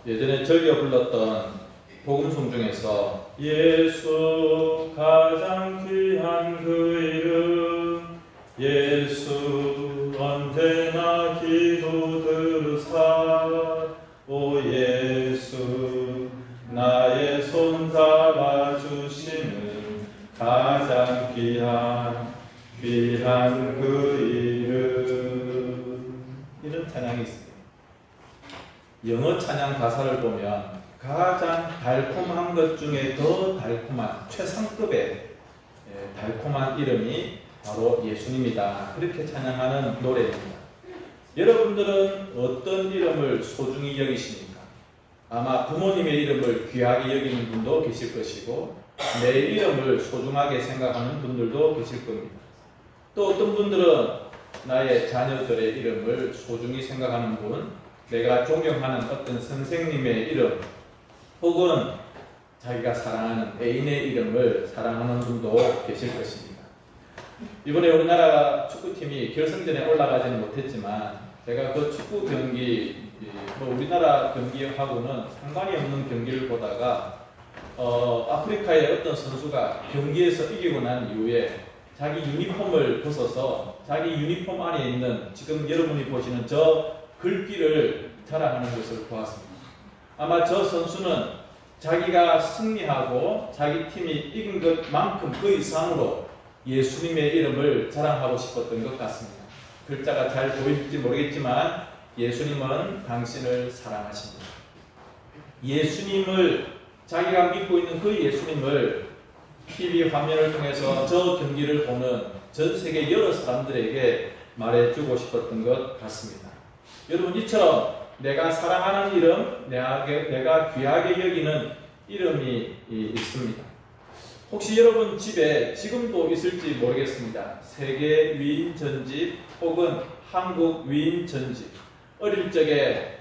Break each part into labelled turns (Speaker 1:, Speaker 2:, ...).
Speaker 1: 예전에 즐겨 불렀던 복음송 중에서 예수 가장 귀한 그 이름 예수 언제나 기도 들으사 오 예수 나의 손 잡아주시는 가장 귀한 그 이름 이런 찬양이 있습니다. 영어 찬양 가사를 보면 가장 달콤한 것 중에 더 달콤한 최상급의 달콤한 이름이 바로 예수님이다. 그렇게 찬양하는 노래입니다. 여러분들은 어떤 이름을 소중히 여기십니까? 아마 부모님의 이름을 귀하게 여기는 분도 계실 것이고 내 이름을 소중하게 생각하는 분들도 계실 겁니다. 또 어떤 분들은 나의 자녀들의 이름을 소중히 생각하는 분, 내가 존경하는 어떤 선생님의 이름 혹은 자기가 사랑하는 애인의 이름을 사랑하는 분도 계실 것입니다. 이번에 우리나라 축구팀이 결승전에 올라가지는 못했지만 제가 그 축구 경기, 우리나라 경기하고는 상관이 없는 경기를 보다가 아프리카의 어떤 선수가 경기에서 이기고 난 이후에 자기 유니폼을 벗어서 자기 유니폼 안에 있는 지금 여러분이 보시는 저 글귀를 자랑하는 것을 보았습니다. 아마 저 선수는 자기가 승리하고 자기 팀이 이긴 것만큼 그 이상으로 예수님의 이름을 자랑하고 싶었던 것 같습니다. 글자가 잘 보일지 모르겠지만 예수님은 당신을 사랑하십니다. 예수님을 자기가 믿고 있는 그 예수님을 TV 화면을 통해서 저 경기를 보는 전 세계 여러 사람들에게 말해주고 싶었던 것 같습니다. 여러분 이처럼 내가 사랑하는 이름, 내가 귀하게 여기는 이름이 있습니다. 혹시 여러분 집에 지금도 있을지 모르겠습니다. 세계 위인 전집 혹은 한국 위인 전집. 어릴 적에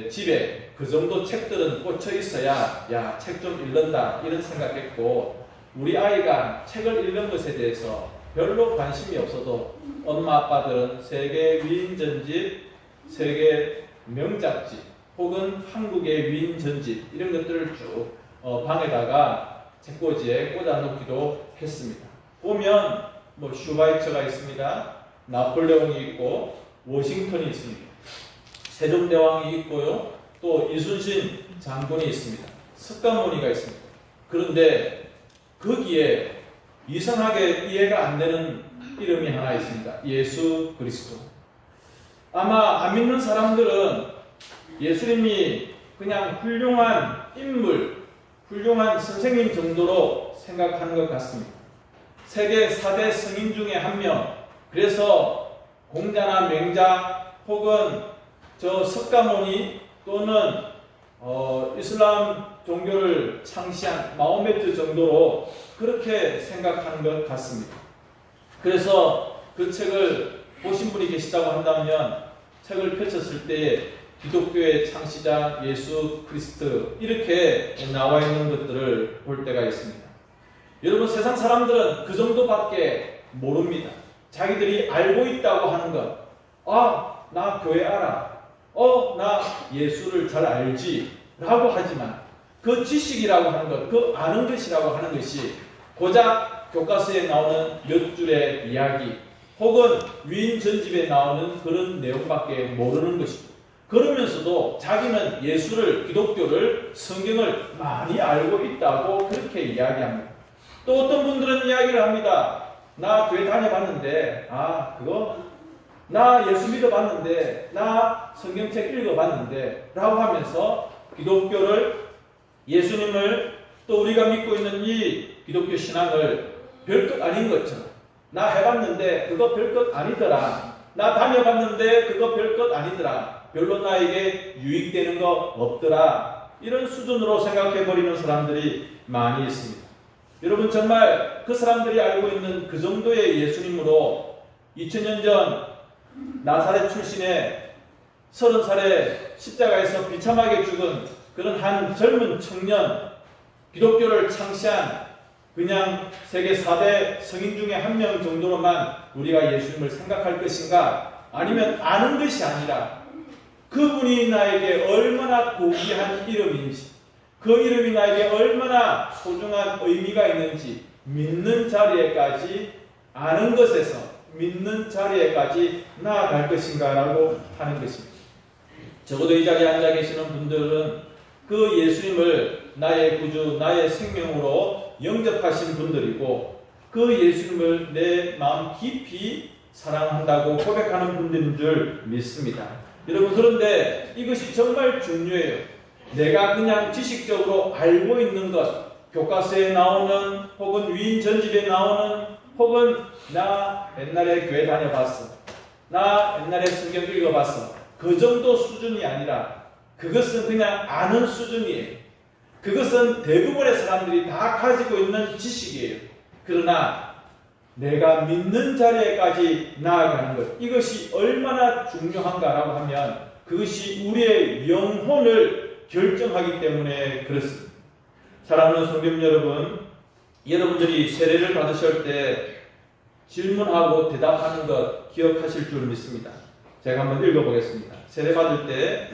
Speaker 1: 집에 그 정도 책들은 꽂혀 있어야 야, 책 좀 읽는다 이런 생각했고 우리 아이가 책을 읽는 것에 대해서 별로 관심이 없어도 엄마 아빠들은 세계 위인 전집, 세계 명작집 혹은 한국의 위인 전집 이런 것들을 쭉 방에다가 책꽂이에 꽂아놓기도 했습니다. 보면 슈바이처가 있습니다. 나폴레옹이 있고 워싱턴이 있습니다. 세종대왕이 있고요. 또 이순신 장군이 있습니다. 석가모니가 있습니다. 그런데 거기에 이상하게 이해가 안 되는 이름이 하나 있습니다. 예수 그리스도. 아마 안 믿는 사람들은 예수님이 그냥 훌륭한 인물, 훌륭한 선생님 정도로 생각하는 것 같습니다. 세계 4대 성인 중에 한 명, 그래서 공자나 맹자 혹은 저 석가모니 또는 이슬람 종교를 창시한 마호메트 정도로 그렇게 생각하는 것 같습니다. 그래서 그 책을 보신 분이 계시다고 한다면 책을 펼쳤을 때에 기독교의 창시자 예수 그리스도 이렇게 나와 있는 것들을 볼 때가 있습니다. 여러분 세상 사람들은 그 정도밖에 모릅니다. 자기들이 알고 있다고 하는 것. 나 교회 알아. 나 예수를 잘 알지. 라고 하지만 그 지식이라고 하는 것, 그 아는 것이라고 하는 것이 고작 교과서에 나오는 몇 줄의 이야기 혹은 위인 전집에 나오는 그런 내용밖에 모르는 것입니다. 그러면서도 자기는 예수를, 기독교를, 성경을 많이 알고 있다고 그렇게 이야기합니다. 또 어떤 분들은 이야기를 합니다. 나 교회 다녀봤는데 나 예수 믿어봤는데 나 성경책 읽어봤는데 라고 하면서 기독교를, 예수님을 또 우리가 믿고 있는 이 기독교 신앙을 별것 아닌 것처럼 나 해봤는데 그거 별것 아니더라. 나 다녀봤는데 그거 별것 아니더라. 별로 나에게 유익되는 거 없더라. 이런 수준으로 생각해버리는 사람들이 많이 있습니다. 여러분 정말 그 사람들이 알고 있는 그 정도의 예수님으로 2000년 전 나사렛 출신의 30살에 십자가에서 비참하게 죽은 그런 한 젊은 청년, 기독교를 창시한 그냥 세계 4대 성인 중에 한 명 정도로만 우리가 예수님을 생각할 것인가? 아니면 아는 것이 아니라 그분이 나에게 얼마나 고귀한 이름인지, 그 이름이 나에게 얼마나 소중한 의미가 있는지 믿는 자리에까지, 아는 것에서 믿는 자리에까지 나아갈 것인가라고 하는 것입니다. 적어도 이 자리에 앉아 계시는 분들은 그 예수님을 나의 구주, 나의 생명으로 영접하신 분들이고, 그 예수님을 내 마음 깊이 사랑한다고 고백하는 분들인 줄 믿습니다. 여러분, 그런데 이것이 정말 중요해요. 내가 그냥 지식적으로 알고 있는 것, 교과서에 나오는, 혹은 위인 전집에 나오는, 혹은 나 옛날에 교회 다녀봤어, 나 옛날에 성경 읽어봤어, 그 정도 수준이 아니라 그것은 그냥 아는 수준이에요. 그것은 대부분의 사람들이 다 가지고 있는 지식이에요. 그러나 내가 믿는 자리에까지 나아가는 것, 이것이 얼마나 중요한가라고 하면 그것이 우리의 영혼을 결정하기 때문에 그렇습니다. 사랑하는 성도 여러분, 여러분들이 세례를 받으실 때 질문하고 대답하는 것 기억하실 줄 믿습니다. 제가 한번 읽어보겠습니다. 세례 받을 때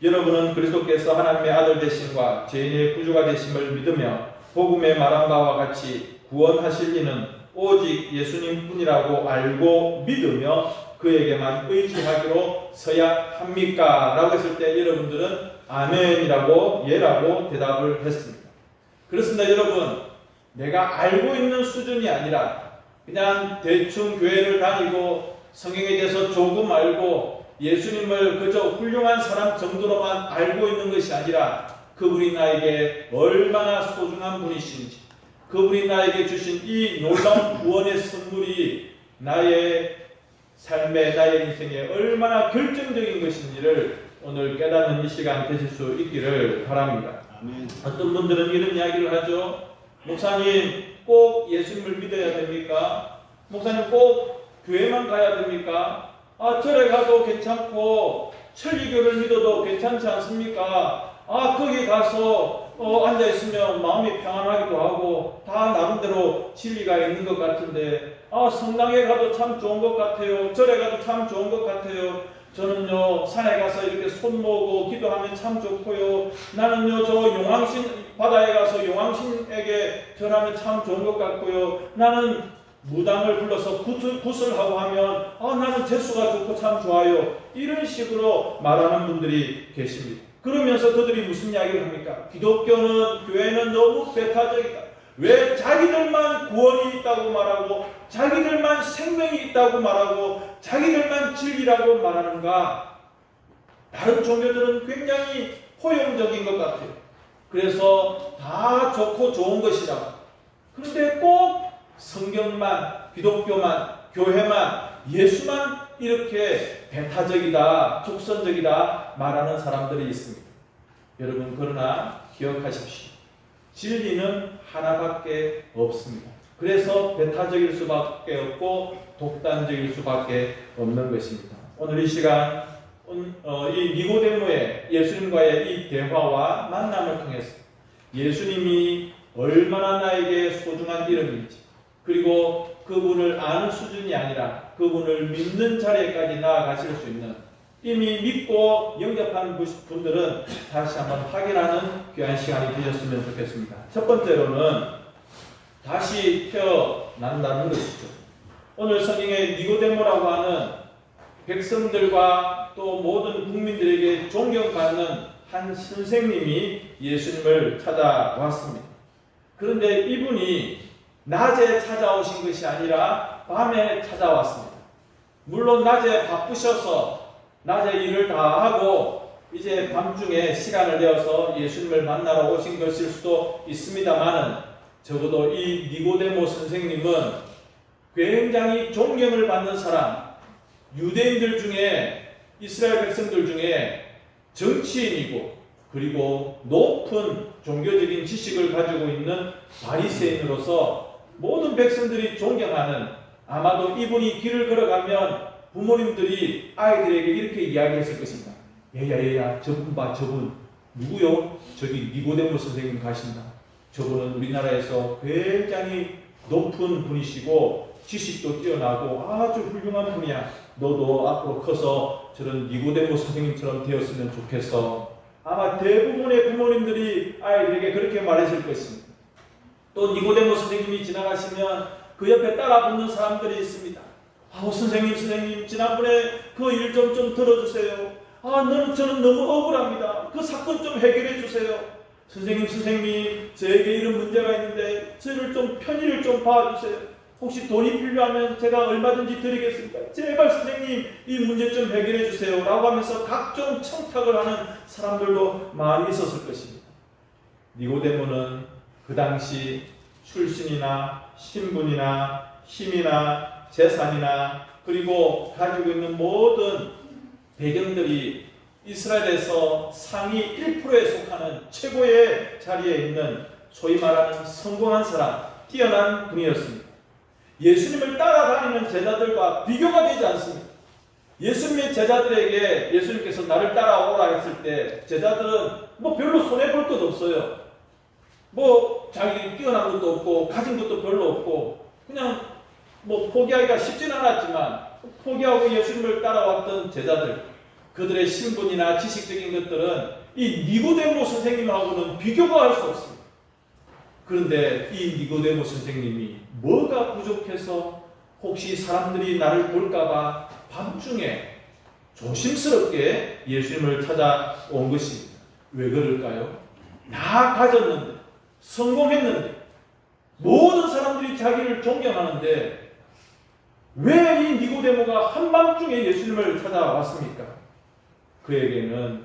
Speaker 1: 여러분은 그리스도께서 하나님의 아들 되심과 죄인의 구주가 되심을 믿으며 복음의 말한 바와 같이 구원하실 이는 오직 예수님 뿐이라고 알고 믿으며 그에게만 의지하기로 서야 합니까? 라고 했을 때 여러분들은 아멘이라고, 예라고 대답을 했습니다. 그렇습니다. 여러분, 내가 알고 있는 수준이 아니라 그냥 대충 교회를 다니고 성경에 대해서 조금 알고 예수님을 그저 훌륭한 사람 정도로만 알고 있는 것이 아니라 그분이 나에게 얼마나 소중한 분이신지, 그분이 나에게 주신 이 놀라운 구원의 선물이 나의 삶에, 나의 인생에 얼마나 결정적인 것인지를 오늘 깨닫는 이 시간 되실 수 있기를 바랍니다.
Speaker 2: 아멘.
Speaker 1: 어떤 분들은 이런 이야기를 하죠. 목사님, 꼭 예수님을 믿어야 됩니까? 목사님, 꼭 교회만 가야 됩니까? 절에 가도 괜찮고 천리교를 믿어도 괜찮지 않습니까? 거기 가서 앉아있으면 마음이 평안하기도 하고 다 나름대로 진리가 있는 것 같은데, 성당에 가도 참 좋은 것 같아요. 절에 가도 참 좋은 것 같아요. 저는요, 산에 가서 이렇게 손 모으고 기도하면 참 좋고요. 나는요, 저 용왕신 바다에 가서 용왕신에게 절하면 참 좋은 것 같고요. 나는 무당을 불러서 굿을 하고 하면 나는 재수가 좋고 참 좋아요. 이런 식으로 말하는 분들이 계십니다. 그러면서 그들이 무슨 이야기를 합니까? 기독교는, 교회는 너무 배타적이다. 왜 자기들만 구원이 있다고 말하고 자기들만 생명이 있다고 말하고 자기들만 진리라고 말하는가? 다른 종교들은 굉장히 포용적인 것 같아요. 그래서 다 좋고 좋은 것이라고. 그런데 꼭 성경만, 기독교만, 교회만, 예수만 이렇게 배타적이다, 독선적이다 말하는 사람들이 있습니다. 여러분, 그러나 기억하십시오. 진리는 하나밖에 없습니다. 그래서 배타적일 수밖에 없고 독단적일 수밖에 없는 것입니다. 오늘 이 시간 이 니고데모의 예수님과의 이 대화와 만남을 통해서 예수님이 얼마나 나에게 소중한 이름인지, 그리고 그분을 아는 수준이 아니라 그분을 믿는 자리에까지 나아가실 수 있는, 이미 믿고 영접하는 분들은 다시 한번 확인하는 귀한 시간이 되셨으면 좋겠습니다. 첫 번째로는 다시 태어난다는 것이죠. 오늘 성경에 니고데모라고 하는 백성들과 또 모든 국민들에게 존경받는 한 선생님이 예수님을 찾아왔습니다. 그런데 이분이 낮에 찾아오신 것이 아니라 밤에 찾아왔습니다. 물론 낮에 바쁘셔서 낮에 일을 다 하고 이제 밤중에 시간을 내어서 예수님을 만나러 오신 것일 수도 있습니다만은, 적어도 이 니고데모 선생님은 굉장히 존경을 받는 사람, 유대인들 중에, 이스라엘 백성들 중에 정치인이고, 그리고 높은 종교적인 지식을 가지고 있는 바리새인으로서 모든 백성들이 존경하는, 아마도 이분이 길을 걸어가면 부모님들이 아이들에게 이렇게 이야기했을 것입니다. 얘야, 저분 봐, 저분. 누구요? 저기 니고데모 선생님 가신다. 저분은 우리나라에서 굉장히 높은 분이시고 지식도 뛰어나고 아주 훌륭한 분이야. 너도 앞으로 커서 저런 니고데모 선생님처럼 되었으면 좋겠어. 아마 대부분의 부모님들이 아이들에게 그렇게 말했을 것입니다. 또 니고데모 선생님이 지나가시면 그 옆에 따라붙는 사람들이 있습니다. 선생님, 지난번에 그 일 좀 들어주세요. 저는 너무 억울합니다. 그 사건 좀 해결해 주세요. 선생님, 저에게 이런 문제가 있는데 저희를 좀 편의를 좀 봐주세요. 혹시 돈이 필요하면 제가 얼마든지 드리겠습니다. 제발 선생님, 이 문제 좀 해결해 주세요. 라고 하면서 각종 청탁을 하는 사람들도 많이 있었을 것입니다. 니고데모는 그 당시 출신이나 신분이나 힘이나 재산이나 그리고 가지고 있는 모든 배경들이 이스라엘에서 상위 1%에 속하는 최고의 자리에 있는 소위 말하는 성공한 사람, 뛰어난 분이었습니다. 예수님을 따라다니는 제자들과 비교가 되지 않습니다. 예수님의 제자들에게 예수님께서 나를 따라오라 했을 때 제자들은 별로 손해볼 것 없어요. 자기 뛰어난 것도 없고 가진 것도 별로 없고 그냥 포기하기가 쉽진 않았지만 포기하고 예수님을 따라왔던 제자들, 그들의 신분이나 지식적인 것들은 이 니고데모 선생님하고는 비교가 할 수 없습니다. 그런데 이 니고데모 선생님이 뭐가 부족해서 혹시 사람들이 나를 볼까봐 밤중에 조심스럽게 예수님을 찾아온 것입니다. 왜 그럴까요? 다 가졌는데, 성공했는데, 모든 사람들이 자기를 존경하는데 왜 이 니고데모가 한밤중에 예수님을 찾아왔습니까? 그에게는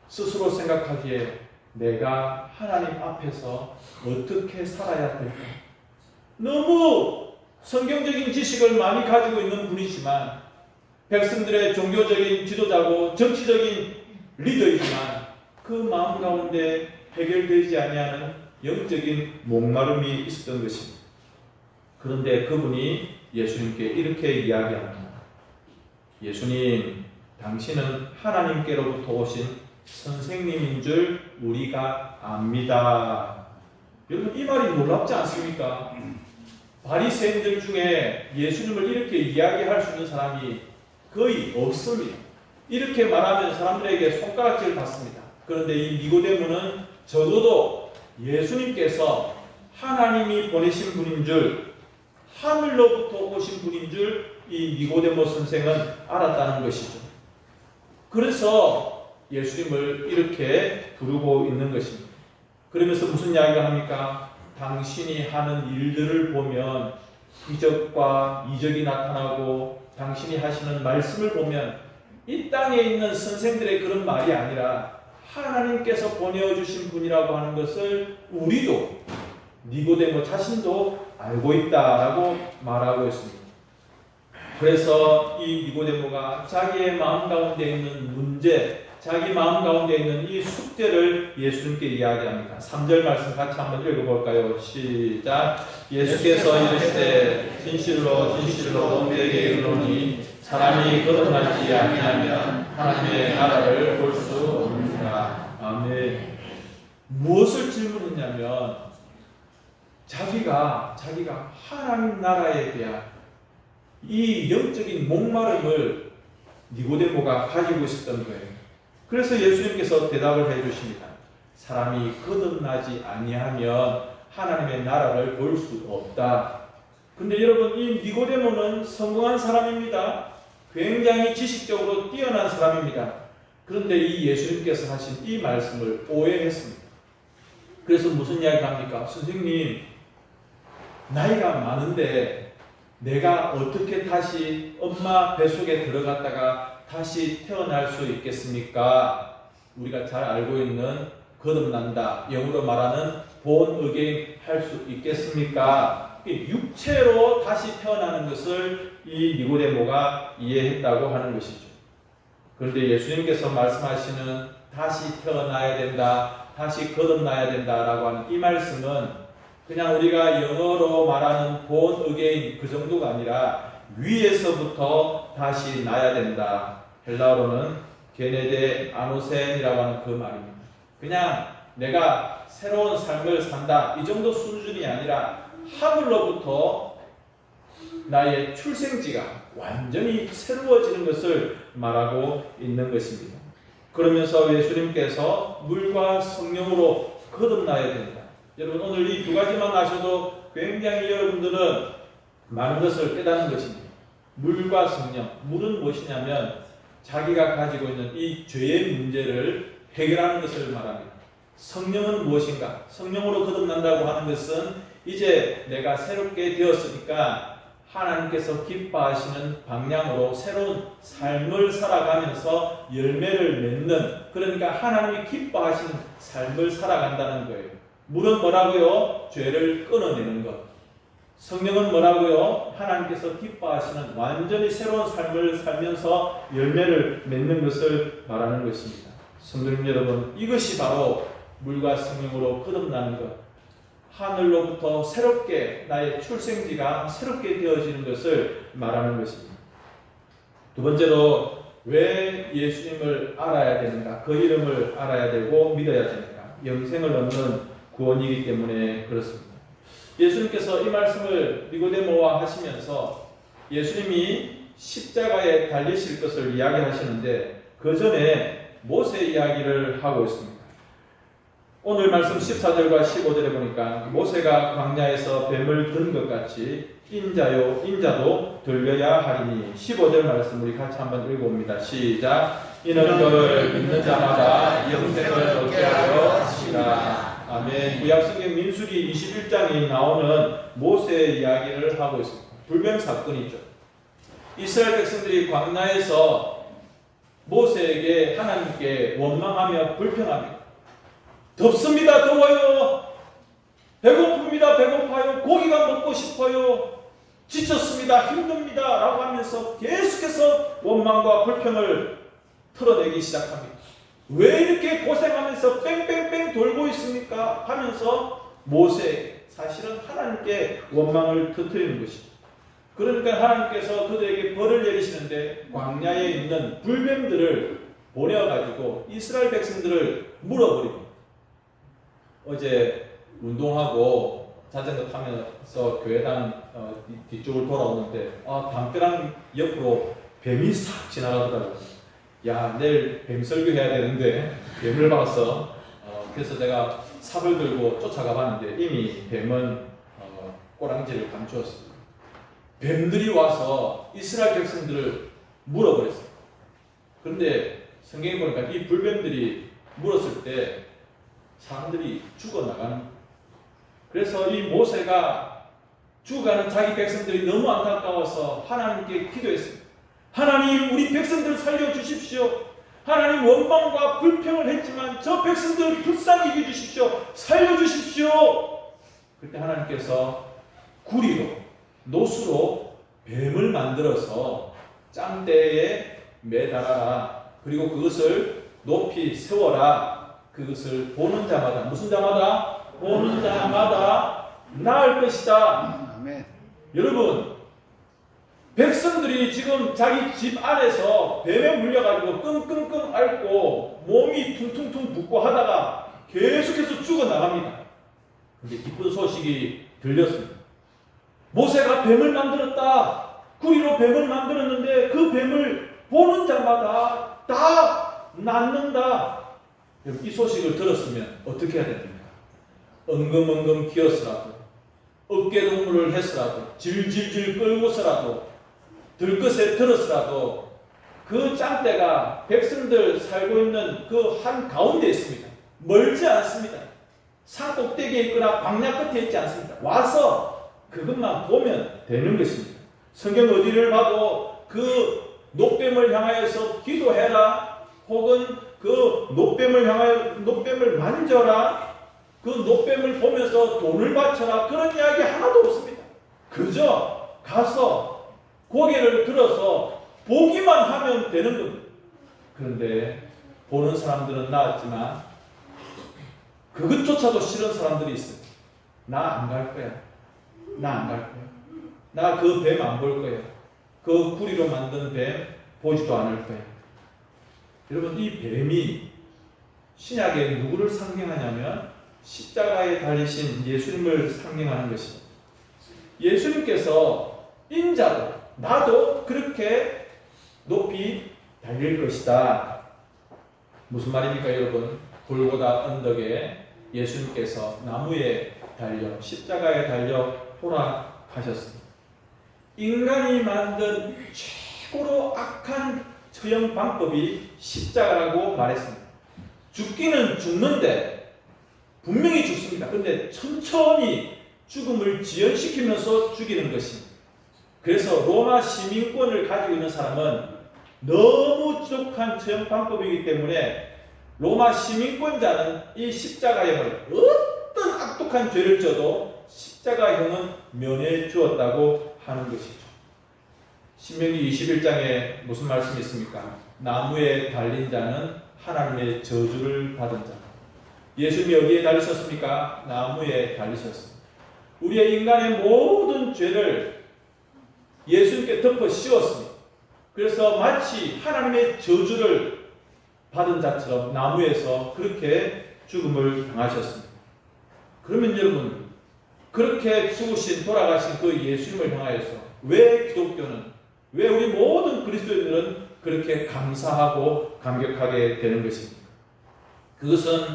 Speaker 1: 스스로 생각하기에 내가 하나님 앞에서 어떻게 살아야 될까? 너무 성경적인 지식을 많이 가지고 있는 분이지만 백성들의 종교적인 지도자고 정치적인 리더이지만 그 마음 가운데 해결되지 아니하는 영적인 목마름이 있었던 것입니다. 그런데 그분이 예수님께 이렇게 이야기합니다. 예수님, 당신은 하나님께로부터 오신 선생님인 줄 우리가 압니다. 여러분, 이 말이 놀랍지 않습니까? 바리새인들 중에 예수님을 이렇게 이야기할 수 있는 사람이 거의 없습니다. 이렇게 말하면 사람들에게 손가락질을 받습니다. 그런데 이 니고데모는 적어도 예수님께서 하나님이 보내신 분인 줄, 하늘로부터 오신 분인 줄 이 니고데모 선생은 알았다는 것이죠. 그래서 예수님을 이렇게 부르고 있는 것입니다. 그러면서 무슨 이야기를 합니까? 당신이 하는 일들을 보면 기적과 이적이 나타나고 당신이 하시는 말씀을 보면 이 땅에 있는 선생들의 그런 말이 아니라 하나님께서 보내주신 분이라고 하는 것을 우리도 니고데모 자신도 알고 있다라고 말하고 있습니다. 그래서 이 니고데모가 자기의 마음 가운데 있는 문제, 자기 마음 가운데 있는 이 숙제를 예수님께 이야기합니다. 3절 말씀 같이 한번 읽어볼까요? 시작. 예수께서 이르시되 진실로 너희에게 이르노니 사람이 거듭나지 아니하면 하나님의 나라를 볼 수 없느니라. 아멘. 무엇을 질문했냐면 자기가 하나님 나라에 대한 이 영적인 목마름을 니고데모가 가지고 있었던 거예요. 그래서 예수님께서 대답을 해주십니다. 사람이 거듭나지 아니하면 하나님의 나라를 볼 수 없다. 근데 여러분, 이 니고데모는 성공한 사람입니다. 굉장히 지식적으로 뛰어난 사람입니다. 그런데 이 예수님께서 하신 이 말씀을 오해했습니다. 그래서 무슨 이야기 합니까? 선생님, 나이가 많은데 내가 어떻게 다시 엄마 뱃속에 들어갔다가 다시 태어날 수 있겠습니까? 우리가 잘 알고 있는 거듭난다, 영어로 말하는 born again 할 수 있겠습니까? 육체로 다시 태어나는 것을 이 니고데모가 이해했다고 하는 것이죠. 그런데 예수님께서 말씀하시는 다시 태어나야 된다, 다시 거듭나야 된다라고 하는 이 말씀은 그냥 우리가 영어로 말하는 born again 그 정도가 아니라 위에서부터 다시 나야 된다. 헬라어로는 게네데 아노센이라고 하는 그 말입니다. 그냥 내가 새로운 삶을 산다 이 정도 수준이 아니라 하늘로부터 나의 출생지가 완전히 새로워지는 것을 말하고 있는 것입니다. 그러면서 예수님께서 물과 성령으로 거듭나야 된다. 여러분 오늘 이 두 가지만 아셔도 굉장히 여러분들은 많은 것을 깨닫는 것입니다. 물과 성령. 물은 무엇이냐면 자기가 가지고 있는 이 죄의 문제를 해결하는 것을 말합니다. 성령은 무엇인가? 성령으로 거듭난다고 하는 것은 이제 내가 새롭게 되었으니까 하나님께서 기뻐하시는 방향으로 새로운 삶을 살아가면서 열매를 맺는, 그러니까 하나님이 기뻐하시는 삶을 살아간다는 거예요. 물은 뭐라고요? 죄를 끊어내는 것. 성령은 뭐라고요? 하나님께서 기뻐하시는 완전히 새로운 삶을 살면서 열매를 맺는 것을 말하는 것입니다. 성도님 여러분, 이것이 바로 물과 성령으로 거듭나는 것, 하늘로부터 새롭게 나의 출생지가 새롭게 되어지는 것을 말하는 것입니다. 두 번째로 왜 예수님을 알아야 되는가? 그 이름을 알아야 되고 믿어야 되는가? 영생을 얻는 구원이기 때문에 그렇습니다. 예수님께서 이 말씀을 니고데모와 하시면서 예수님이 십자가에 달리실 것을 이야기하시는데 그 전에 모세 이야기를 하고 있습니다. 오늘 말씀 14절과 15절에 보니까 모세가 광야에서 뱀을 든 것 같이 인자도 들려야 하리니 15절 말씀 우리 같이 한번 읽어봅니다. 시작. 이는 그를 믿는 자마다 영생을 얻게 하려 하시라. 아멘. 구약성경 민수기 21장에 나오는 모세의 이야기를 하고 있습니다. 불뱀 사건이죠. 이스라엘 백성들이 광야에서 모세에게 하나님께 원망하며 불평합니다. 덥습니다. 더워요. 배고픕니다. 배고파요. 고기가 먹고 싶어요. 지쳤습니다. 힘듭니다. 라고 하면서 계속해서 원망과 불평을 털어내기 시작합니다. 왜 이렇게 고생하면서 뺑뺑뺑 돌고 있습니까? 하면서 모세, 사실은 하나님께 원망을 터뜨리는 것이죠. 그러니까 하나님께서 그들에게 벌을 내리시는데 광야에 있는 불뱀들을 보내어가지고 이스라엘 백성들을 물어버립니다. 어제 운동하고 자전거 타면서 교회당 뒤쪽을 돌아오는데 담벼락 옆으로 뱀이 싹 지나가더라고요. 야, 내일 뱀 설교해야 되는데 뱀을 봤어. 그래서 내가 삽을 들고 쫓아가 봤는데 이미 뱀은 꼬랑지를 감추었습니다. 뱀들이 와서 이스라엘 백성들을 물어버렸어요. 그런데 성경에 보니까 이 불뱀들이 물었을 때 사람들이 죽어나가는 거예요. 그래서 이 모세가 죽어가는 자기 백성들이 너무 안타까워서 하나님께 기도했습니다. 하나님, 우리 백성들 살려주십시오. 하나님, 원망과 불평을 했지만 저 백성들을 불쌍히 여겨주십시오. 살려주십시오. 그때 하나님께서 구리로, 노수로 뱀을 만들어서 짱대에 매달아라. 그리고 그것을 높이 세워라. 그것을 보는 자마다, 무슨 자마다? 보는 자마다 나을 것이다.
Speaker 2: 아멘.
Speaker 1: 여러분, 백성들이 지금 자기 집 안에서 뱀에 물려가지고 끙끙끙 앓고 몸이 퉁퉁퉁 붓고 하다가 계속해서 죽어나갑니다. 근데 기쁜 소식이 들렸습니다. 모세가 뱀을 만들었다. 구리로 뱀을 만들었는데 그 뱀을 보는 자마다 다 낫는다. 이 소식을 들었으면 어떻게 해야 됩니까? 엉금엉금 기어서라도 어깨동무를 해서라도 질질질 끌고서라도 들것에 들어서라도 그 짱대가 백성들 살고 있는 그 한 가운데 있습니다. 멀지 않습니다. 산 꼭대기에 있거나 광야 끝에 있지 않습니다. 와서 그것만 보면 되는 것입니다. 성경 어디를 봐도 그 놋뱀을 향하여서 기도해라, 혹은 그 놋뱀을 만져라, 그 놋뱀을 보면서 돈을 바쳐라, 그런 이야기 하나도 없습니다. 그저 가서 고개를 들어서 보기만 하면 되는 겁니다. 그런데 보는 사람들은 나았지만 그것조차도 싫은 사람들이 있어요. 나 안 갈 거야. 나 안 갈 거야. 나 그 뱀 안 볼 거야. 그 구리로 만든 뱀 보지도 않을 거야. 여러분, 이 뱀이 신약에 누구를 상징하냐면 십자가에 달리신 예수님을 상징하는 것입니다. 예수님께서 인자도 나도 그렇게 높이 달릴 것이다. 무슨 말입니까 여러분? 골고다 언덕에 예수님께서 나무에 달려 십자가에 달려 돌아가셨습니다. 인간이 만든 최고로 악한 처형 방법이 십자가라고 말했습니다. 죽기는 죽는데 분명히 죽습니다. 근데 천천히 죽음을 지연시키면서 죽이는 것입니다. 그래서 로마 시민권을 가지고 있는 사람은 너무 지독한 처형 방법이기 때문에 로마 시민권자는 이 십자가형을 어떤 악독한 죄를 져도 십자가형은 면해 주었다고 하는 것이죠. 신명기 21장에 무슨 말씀이 있습니까? 나무에 달린 자는 하나님의 저주를 받은 자. 예수님이 어디에 달리셨습니까? 나무에 달리셨습니다. 우리의 인간의 모든 죄를 예수님께 덮어 씌웠습니다. 그래서 마치 하나님의 저주를 받은 자처럼 나무에서 그렇게 죽음을 당하셨습니다. 그러면 여러분, 그렇게 죽으신 돌아가신 그 예수님을 향하여서 왜 기독교는, 왜 우리 모든 그리스도인들은 그렇게 감사하고 감격하게 되는 것입니까? 그것은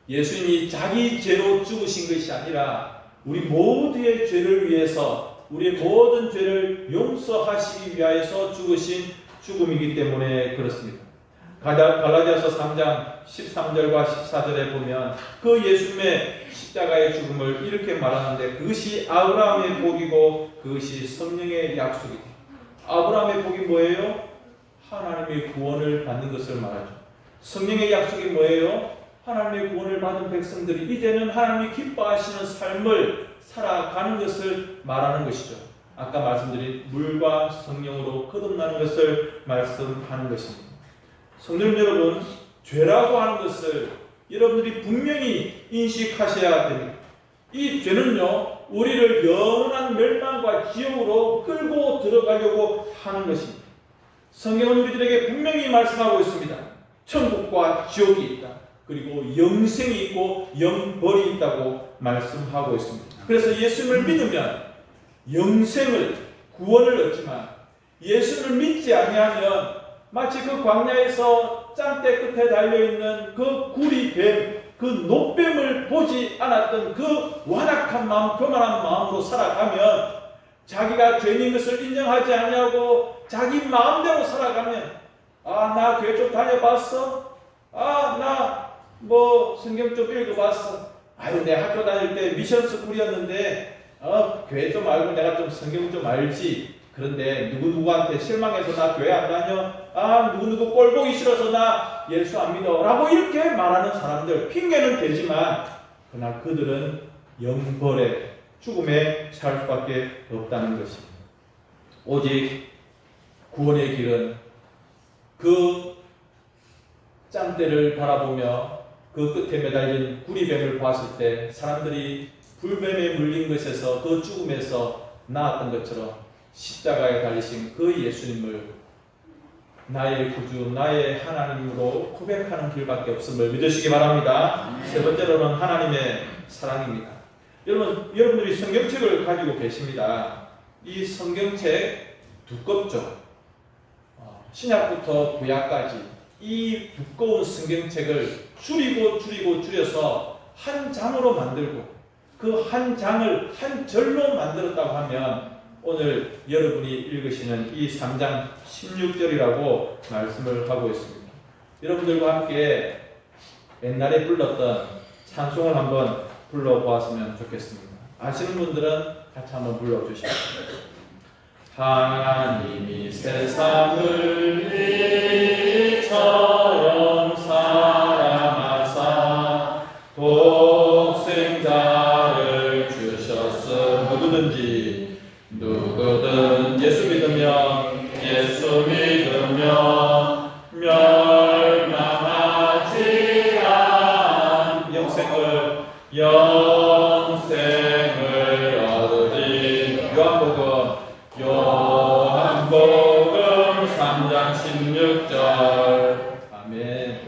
Speaker 1: 예수님이 자기 죄로 죽으신 것이 아니라 우리 모두의 죄를 위해서, 우리의 모든 죄를 용서하시기 위하여서 죽으신 죽음이기 때문에 그렇습니다. 갈라디아서 3장 13절과 14절에 보면 그 예수님의 십자가의 죽음을 이렇게 말하는데, 그것이 아브라함의 복이고 그것이 성령의 약속이다. 아브라함의 복이 뭐예요? 하나님의 구원을 받는 것을 말하죠. 성령의 약속이 뭐예요? 하나님의 구원을 받은 백성들이 이제는 하나님이 기뻐하시는 삶을 살아가는 것을 말하는 것이죠. 아까 말씀드린 물과 성령으로 거듭나는 것을 말씀하는 것입니다. 성도 여러분, 죄라고 하는 것을 여러분들이 분명히 인식하셔야 됩니다. 이 죄는요, 우리를 영원한 멸망과 지옥으로 끌고 들어가려고 하는 것입니다. 성경은 우리들에게 분명히 말씀하고 있습니다. 천국과 지옥이 있다. 그리고 영생이 있고 영벌이 있다고 말씀하고 있습니다. 그래서 예수님을 믿으면 영생을, 구원을 얻지만 예수를 믿지 아니하면 마치 그 광야에서 짱대 끝에 달려있는 그 구리뱀, 그 노뱀을 보지 않았던 그 완악한 마음, 교만한 마음으로 살아가면, 자기가 죄인 것을 인정하지 아니하고 자기 마음대로 살아가면, 나 교회 좀 다녀봤어? 나 성경 좀 읽어봤어? 내 학교 다닐 때 미션 스쿨이었는데 교회 좀 알고 내가 좀 성경 좀 알지. 그런데 누구누구한테 실망해서 나 교회 안 다녀? 누구누구 꼴 보기 싫어서 나 예수 안 믿어. 라고 이렇게 말하는 사람들, 핑계는 되지만 그러나 그들은 영벌의 죽음에 살 수밖에 없다는 것입니다. 오직 구원의 길은 그 짬대를 바라보며 그 끝에 매달린 구리뱀을 보았을 때 사람들이 불뱀에 물린 것에서, 그 죽음에서 나았던 것처럼 십자가에 달리신 그 예수님을 나의 구주, 나의 하나님으로 고백하는 길밖에 없음을 믿으시기 바랍니다. 세 번째로는 하나님의 사랑입니다. 여러분들이 성경책을 가지고 계십니다. 이 성경책 두껍죠. 신약부터 구약까지 이 두꺼운 성경책을 줄여서 한 장으로 만들고 그 한 장을 한 절로 만들었다고 하면 오늘 여러분이 읽으시는 이 3장 16절이라고 말씀을 하고 있습니다. 여러분들과 함께 옛날에 불렀던 찬송을 한번 불러보았으면 좋겠습니다. 아시는 분들은 같이 한번 불러주시죠. 하나님이 세상을 이처럼 사랑하사 독생자를 주셨음. 누구든 예수 믿으면 멸망하지 않 영생을 얻으리. 요한복음 3장 16절. 아멘.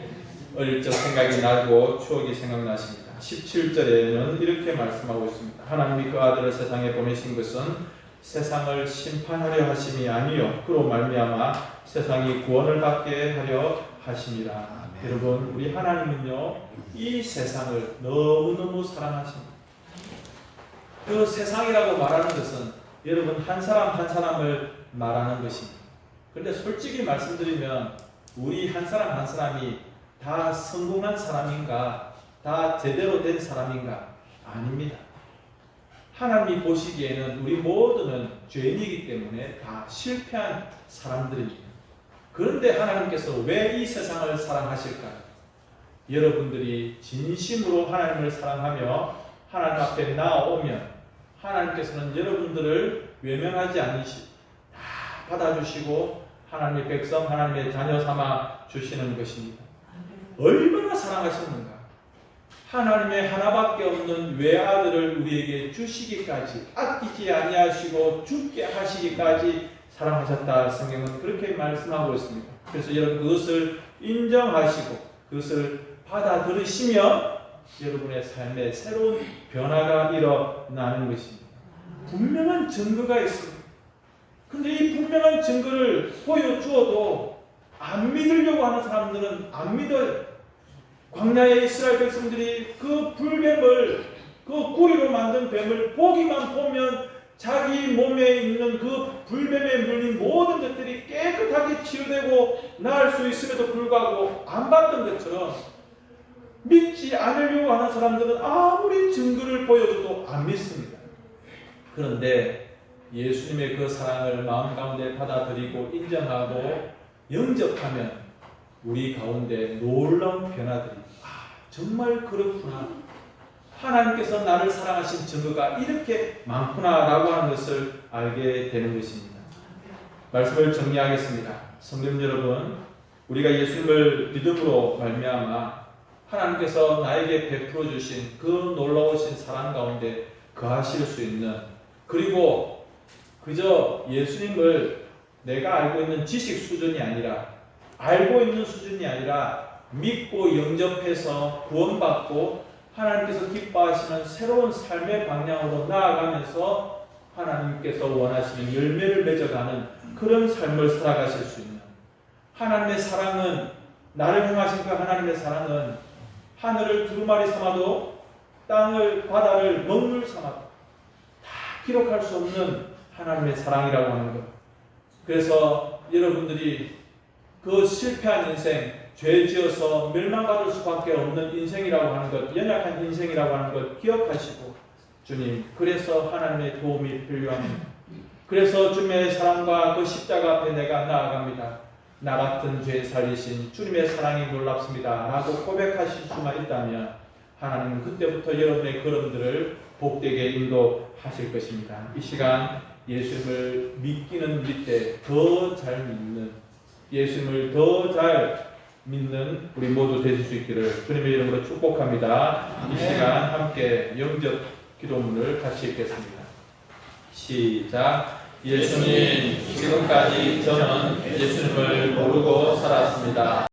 Speaker 1: 어릴 적 생각이 나고 추억이 생각나십니다. 17절에는 이렇게 말씀하고 있습니다. 하나님이 그 아들을 세상에 보내신 것은 세상을 심판하려 하심이 아니요 그로 말미암아 세상이 구원을 받게 하려 하심이라. 여러분, 우리 하나님은요 이 세상을 너무너무 사랑하십니다. 그 세상이라고 말하는 것은 여러분 한 사람 한 사람을 말하는 것입니다. 그런데 솔직히 말씀드리면 우리 한 사람 한 사람이 다 성공한 사람인가, 다 제대로 된 사람인가? 아닙니다. 하나님이 보시기에는 우리 모두는 죄인이기 때문에 다 실패한 사람들입니다. 그런데 하나님께서 왜 이 세상을 사랑하실까요? 여러분들이 진심으로 하나님을 사랑하며 하나님 앞에 나아오면 하나님께서는 여러분들을 외면하지 않으시고 다 받아주시고 하나님의 백성, 하나님의 자녀 삼아 주시는 것입니다. 얼마나 사랑하셨는가? 하나님의 하나밖에 없는 외아들을 우리에게 주시기까지, 아끼지 아니하시고 죽게 하시기까지 사랑하셨다. 성경은 그렇게 말씀하고 있습니다. 그래서 여러분 그것을 인정하시고 그것을 받아들이시면 여러분의 삶에 새로운 변화가 일어나는 것입니다. 분명한 증거가 있습니다. 그런데 이 분명한 증거를 보여주어도 안 믿으려고 하는 사람들은 안 믿어요. 광야의 이스라엘 백성들이 그 불뱀을, 그 구리로 만든 뱀을 보기만 보면 자기 몸에 있는 그 불뱀에 물린 모든 것들이 깨끗하게 치유되고 나을 수 있음에도 불구하고 안 봤던 것처럼 믿지 않으려고 하는 사람들은 아무리 증거를 보여줘도 안 믿습니다. 그런데 예수님의 그 사랑을 마음 가운데 받아들이고 인정하고 영접하면 우리 가운데 놀라운 변화들이 정말 그렇구나. 하나님께서 나를 사랑하신 증거가 이렇게 많구나 라고 하는 것을 알게 되는 것입니다. 말씀을 정리하겠습니다. 성도 여러분, 우리가 예수님을 믿음으로 말미암아 하나님께서 나에게 베풀어 주신 그 놀라우신 사랑 가운데 거하실 수 있는, 그리고 그저 예수님을 내가 알고 있는 지식 수준이 아니라, 알고 있는 수준이 아니라 믿고 영접해서 구원받고 하나님께서 기뻐하시는 새로운 삶의 방향으로 나아가면서 하나님께서 원하시는 열매를 맺어가는 그런 삶을 살아가실 수 있는, 하나님의 사랑은, 나를 향하신 그 하나님의 사랑은 하늘을 두루마리 삼아도 땅을, 바다를 먹물 삼아도 다 기록할 수 없는 하나님의 사랑이라고 하는 것. 그래서 여러분들이 그 실패한 인생, 죄 지어서 멸망받을 수밖에 없는 인생이라고 하는 것, 연약한 인생이라고 하는 것 기억하시고, 주님, 그래서 하나님의 도움이 필요합니다. 그래서 주님의 사랑과 그 십자가 앞에 내가 나아갑니다. 나 같은 죄 살리신 주님의 사랑이 놀랍습니다 라고 고백하실 수만 있다면 하나님은 그때부터 여러분의 걸음들을 복되게 인도하실 것입니다. 이 시간 예수님을 믿기는 믿되 더 잘 믿는, 예수님을 더 잘 믿는 우리 모두 되실 수 있기를 주님의 이름으로 축복합니다. 이 시간 함께 영접 기도문을 같이 읽겠습니다. 시작. 예수님, 지금까지 저는 예수님을 모르고 살았습니다.